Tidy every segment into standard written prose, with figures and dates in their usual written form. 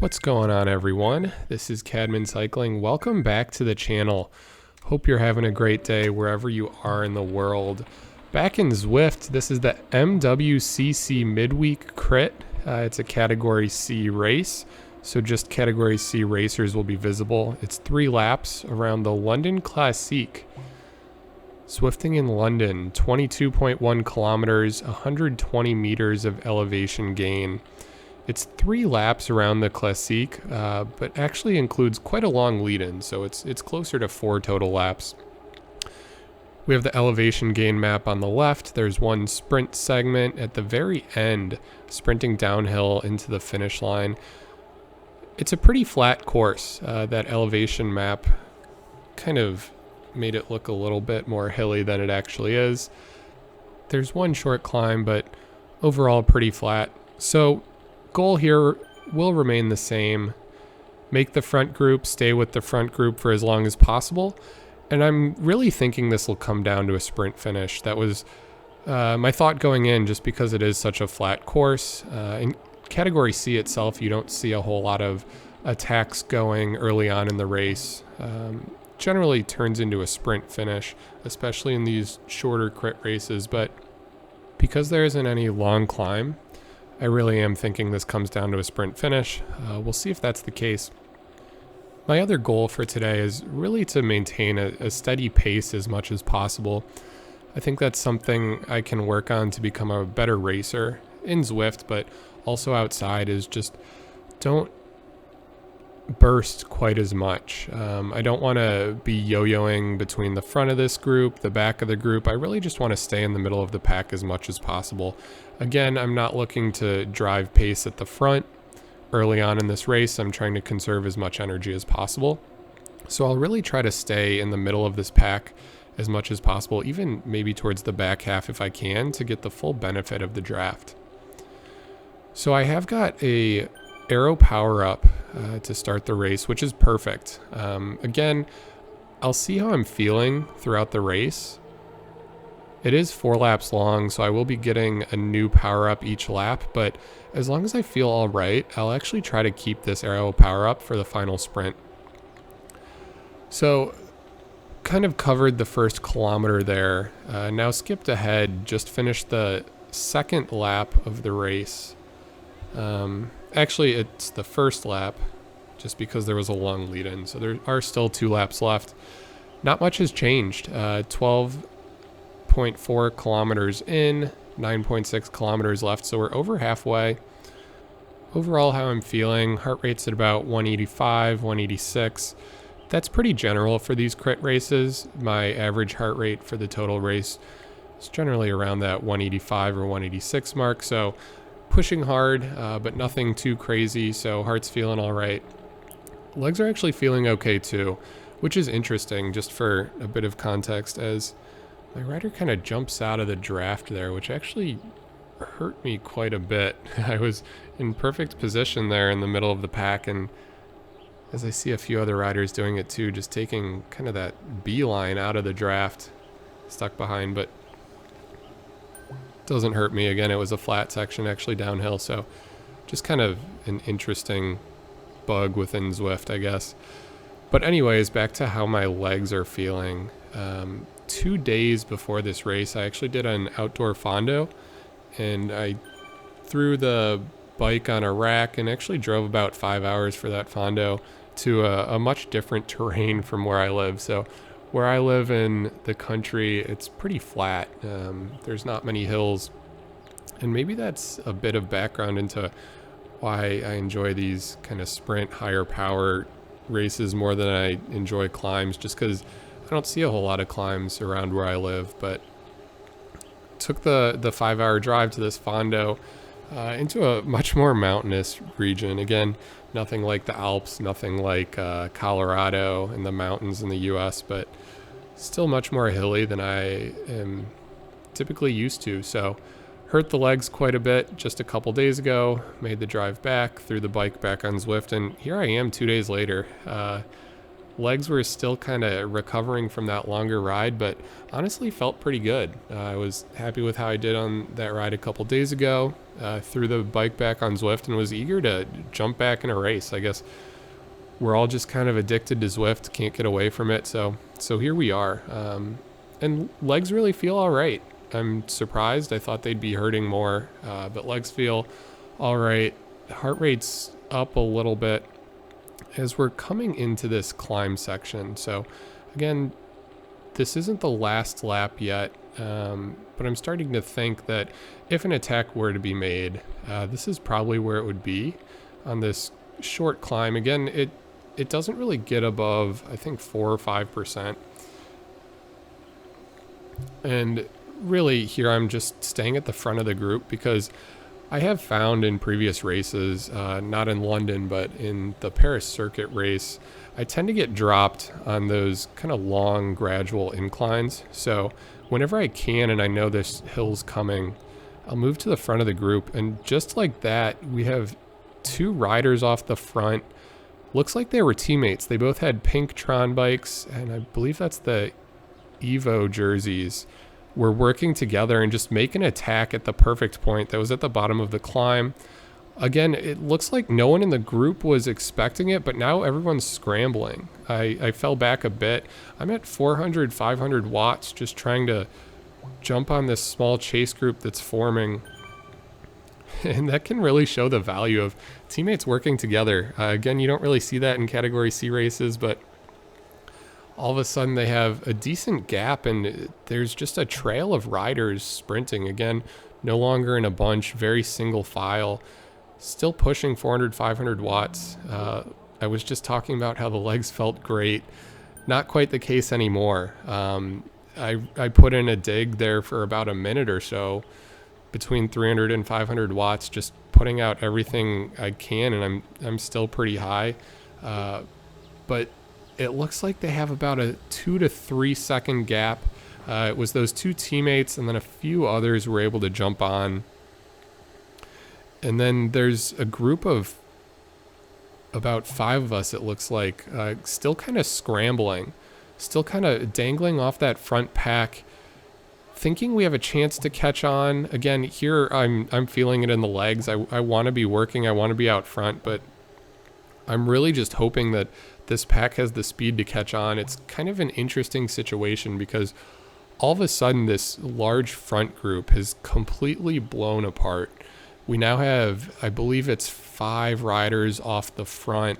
What's going on, everyone? This is Cadman Cycling. Welcome back to the channel. Hope you're having a great day wherever you are in the world. Back in Zwift, this is the MWCC Midweek Crit. It's a Category C race, so just Category C racers will be visible. It's 3 laps around the London Classique. Zwifting in London, 22.1 kilometers, 120 meters of elevation gain. It's 3 laps around the Classique, but actually includes quite a long lead-in, so it's closer to 4 total laps. We have the elevation gain map on the left. There's one sprint segment at the very end, sprinting downhill into the finish line. It's a pretty flat course. That elevation map kind of made it look a little bit more hilly than it actually is. There's one short climb, but overall pretty flat. So goal here will remain the same. Make the front group, stay with the front group for as long as possible. And I'm really thinking this will come down to a sprint finish. That was my thought going in, just because it is such a flat course. In Category C itself, you don't see a whole lot of attacks going early on in the race. Generally turns into a sprint finish, especially in these shorter crit races. But because there isn't any long climb, I really am thinking this comes down to a sprint finish. We'll see if that's the case. My other goal for today is really to maintain a steady pace as much as possible. I think that's something I can work on to become a better racer in Zwift, but also outside, is just don't burst quite as much. I don't want to be yo-yoing between the front of this group, the back of the group. I really just want to stay in the middle of the pack as much as possible. Again, I'm not looking to drive pace at the front early on in this race. I'm trying to conserve as much energy as possible. So I'll really try to stay in the middle of this pack as much as possible, even maybe towards the back half if I can, to get the full benefit of the draft. So I have got a aero power up to start the race, which is perfect. Again, I'll see how I'm feeling throughout the race. It is 4 laps long, so I will be getting a new power up each lap, but as long as I feel all right, I'll actually try to keep this aero power up for the final sprint. So kind of covered the first kilometer there. Now skipped ahead, just finished the second lap of the race. Actually, it's the first lap, just because there was a long lead-in. So there are still 2 laps left. Not much has changed. 12.4 kilometers in, 9.6 kilometers left. So we're over halfway. Overall, how I'm feeling, heart rate's at about 185, 186. That's pretty general for these crit races. My average heart rate for the total race is generally around that 185 or 186 mark. So pushing hard, but nothing too crazy, so heart's feeling all right. Legs are actually feeling okay too, which is interesting, just for a bit of context, as my rider kind of jumps out of the draft there, which actually hurt me quite a bit. I was in perfect position there in the middle of the pack, and as I see a few other riders doing it too, just taking kind of that beeline out of the draft, stuck behind, but doesn't hurt me. Again, it was a flat section actually downhill, so just kind of an interesting bug within Zwift, I guess. But anyways, back to how my legs are feeling. 2 days before this race, I actually did an outdoor fondo, and I threw the bike on a rack and actually drove about 5 hours for that fondo to a much different terrain from where I live. So where I live in the country, it's pretty flat. There's not many hills. And maybe that's a bit of background into why I enjoy these kind of sprint, higher power races more than I enjoy climbs, just because I don't see a whole lot of climbs around where I live. But took the 5-hour drive to this fondo into a much more mountainous region. Again, nothing like the Alps, nothing like Colorado and the mountains in the US, but still much more hilly than I am typically used to. So hurt the legs quite a bit just a couple days ago, made the drive back, threw the bike back on Zwift, and here I am 2 days later. Legs were still kind of recovering from that longer ride, but honestly felt pretty good. I was happy with how I did on that ride a couple days ago. Threw the bike back on Zwift and was eager to jump back in a race. I guess we're all just kind of addicted to Zwift, can't get away from it. So here we are. And legs really feel all right. I'm surprised. I thought they'd be hurting more, but legs feel all right. Heart rate's up a little bit as we're coming into this climb section. So again, this isn't the last lap yet, but I'm starting to think that if an attack were to be made, this is probably where it would be on this short climb. Again, it doesn't really get above, I think, 4 or 5%. And really here I'm just staying at the front of the group because I have found in previous races, not in London, but in the Paris circuit race, I tend to get dropped on those kind of long, gradual inclines. So whenever I can and I know this hill's coming, I'll move to the front of the group. And just like that, we have 2 riders off the front. Looks like they were teammates. They both had pink Tron bikes, and I believe that's the Evo jerseys. We're working together and just make an attack at the perfect point that was at the bottom of the climb. Again, it looks like no one in the group was expecting it, but now everyone's scrambling. I fell back a bit. I'm at 400, 500 watts just trying to jump on this small chase group that's forming. And that can really show the value of teammates working together. Again, you don't really see that in Category C races, but all of a sudden they have a decent gap and there's just a trail of riders sprinting. Again, no longer in a bunch, very single file, still pushing 400, 500 watts. I was just talking about how the legs felt great. Not quite the case anymore. I put in a dig there for about a minute or so between 300 and 500 watts, just putting out everything I can, and I'm still pretty high. But it looks like they have about a 2 to 3 second gap. It was those 2 teammates and then a few others were able to jump on. And then there's a group of about 5 of us, it looks like, still kind of scrambling, still kind of dangling off that front pack, thinking we have a chance to catch on. Again, here I'm feeling it in the legs. I want to be working. I want to be out front, but I'm really just hoping that this pack has the speed to catch on. It's kind of an interesting situation because all of a sudden this large front group has completely blown apart. We now have, I believe it's 5 riders off the front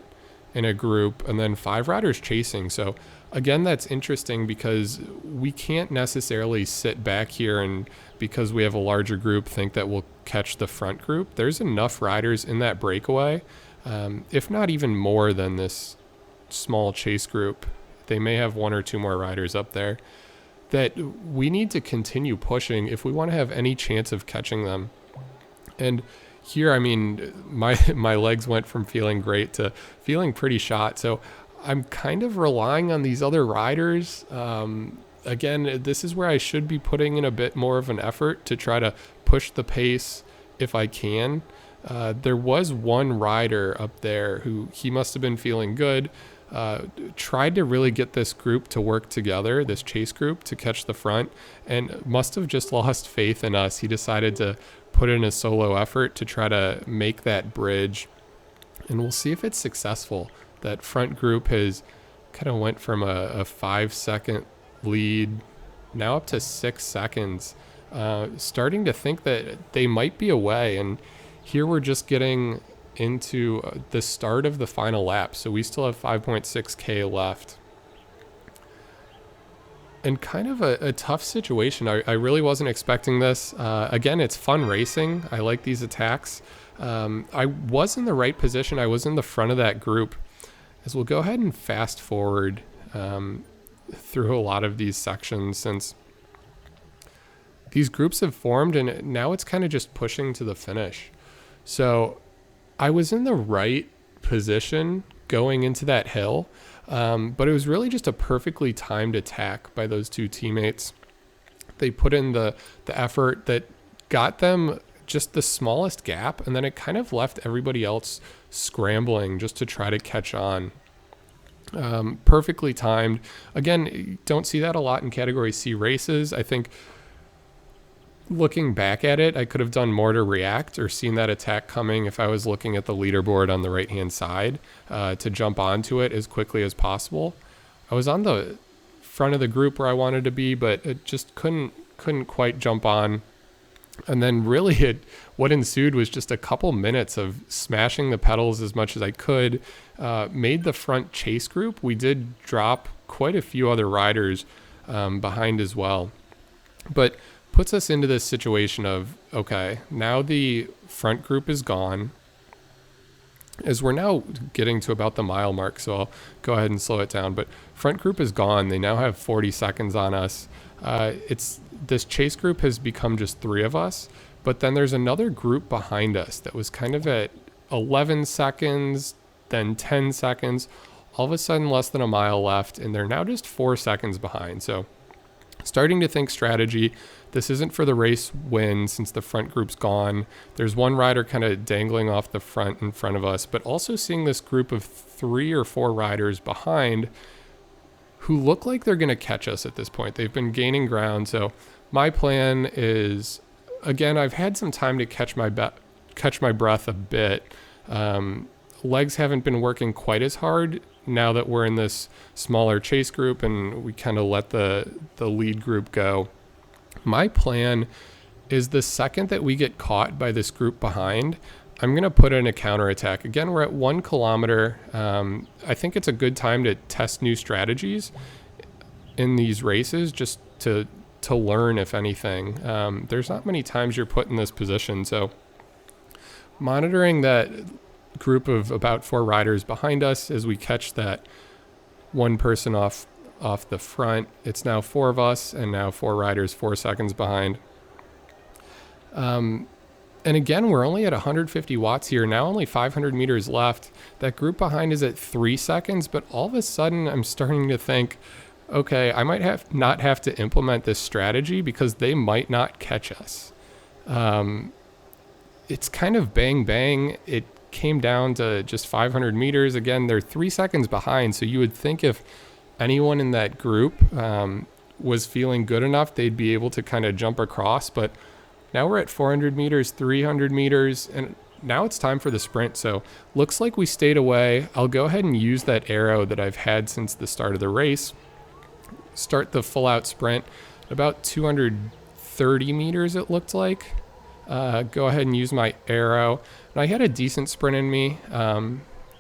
in a group and then 5 riders chasing. So again, that's interesting because we can't necessarily sit back here and because we have a larger group think that we'll catch the front group. There's enough riders in that breakaway, if not even more than this small chase group. They may have 1 or 2 more riders up there that we need to continue pushing if we want to have any chance of catching them. And here, I mean, my legs went from feeling great to feeling pretty shot. So I'm kind of relying on these other riders. Again, this is where I should be putting in a bit more of an effort to try to push the pace if I can. There was one rider up there who he must have been feeling good. Tried to really get this group to work together, this chase group, to catch the front, and must have just lost faith in us. He decided to put in a solo effort to try to make that bridge, and we'll see if it's successful. That front group has kind of went from a 5-second lead now up to 6 seconds, starting to think that they might be away. And here we're just getting into the start of the final lap, so we still have 5.6k left. And kind of a tough situation. I really wasn't expecting this. Again, it's fun racing. I like these attacks. I was in the right position. I was in the front of that group. As we'll go ahead and fast forward through a lot of these sections, since these groups have formed and now it's kind of just pushing to the finish. So I was in the right position going into that hill, but it was really just a perfectly timed attack by those 2 teammates. They put in the effort that got them just the smallest gap, and then it kind of left everybody else scrambling just to try to catch on. Perfectly timed. Again, don't see that a lot in Category C races. I think looking back at it, I could have done more to react or seen that attack coming if I was looking at the leaderboard on the right-hand side to jump onto it as quickly as possible. I was on the front of the group where I wanted to be, but it just couldn't quite jump on. And then really what ensued was just a couple minutes of smashing the pedals as much as I could, made the front chase group. We did drop quite a few other riders behind as well. But puts us into this situation of, okay, now the front group is gone, as we're now getting to about the mile mark, so I'll go ahead and slow it down. But front group is gone. They now have 40 seconds on us. This chase group has become just 3 of us, but then there's another group behind us that was kind of at 11 seconds, then 10 seconds, all of a sudden less than a mile left, and they're now just 4 seconds behind. So starting to think strategy. This isn't for the race win since the front group's gone. There's one rider kind of dangling off the front in front of us, but also seeing this group of 3 or 4 riders behind who look like they're going to catch us at this point. They've been gaining ground. So my plan is, again, I've had some time to catch my breath a bit. Legs haven't been working quite as hard now that we're in this smaller chase group and we kind of let the lead group go. My plan is the second that we get caught by this group behind, I'm going to put in a counterattack. Again, we're at 1 kilometer. I think it's a good time to test new strategies in these races just to learn, if anything. There's not many times you're put in this position. So monitoring that group of about 4 riders behind us as we catch that one person off the front. It's now 4 of us and now 4 riders 4 seconds behind. And again, we're only at 150 watts here. Now only 500 meters left. That group behind is at 3 seconds, but all of a sudden I'm starting to think, okay, I might not have to implement this strategy because they might not catch us. It's kind of bang, bang. It came down to just 500 meters. Again, they're 3 seconds behind. So you would think if anyone in that group was feeling good enough, they'd be able to kind of jump across. But now we're at 400 meters, 300 meters, and now it's time for the sprint. So looks like we stayed away. I'll go ahead and use that arrow that I've had since the start of the race. Start the full out sprint at about 230 meters, it looked like. Go ahead and use my arrow. And I had a decent sprint in me,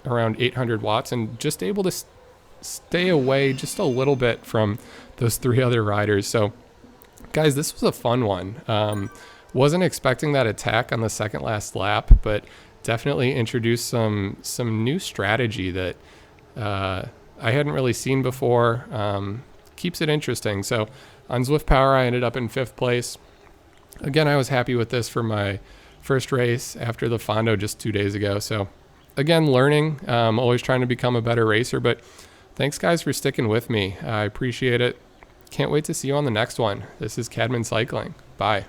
around 800 watts, and just able to stay away just a little bit from those 3 other riders. So guys, this was a fun one. Wasn't expecting that attack on the second last lap, but definitely introduced some new strategy that I hadn't really seen before. Keeps it interesting. So on Zwift Power, I ended up in 5th place. Again, I was happy with this for my first race after the Fondo just 2 days ago. So again, learning, always trying to become a better racer, but thanks guys for sticking with me. I appreciate it. Can't wait to see you on the next one. This is Cadman Cycling. Bye.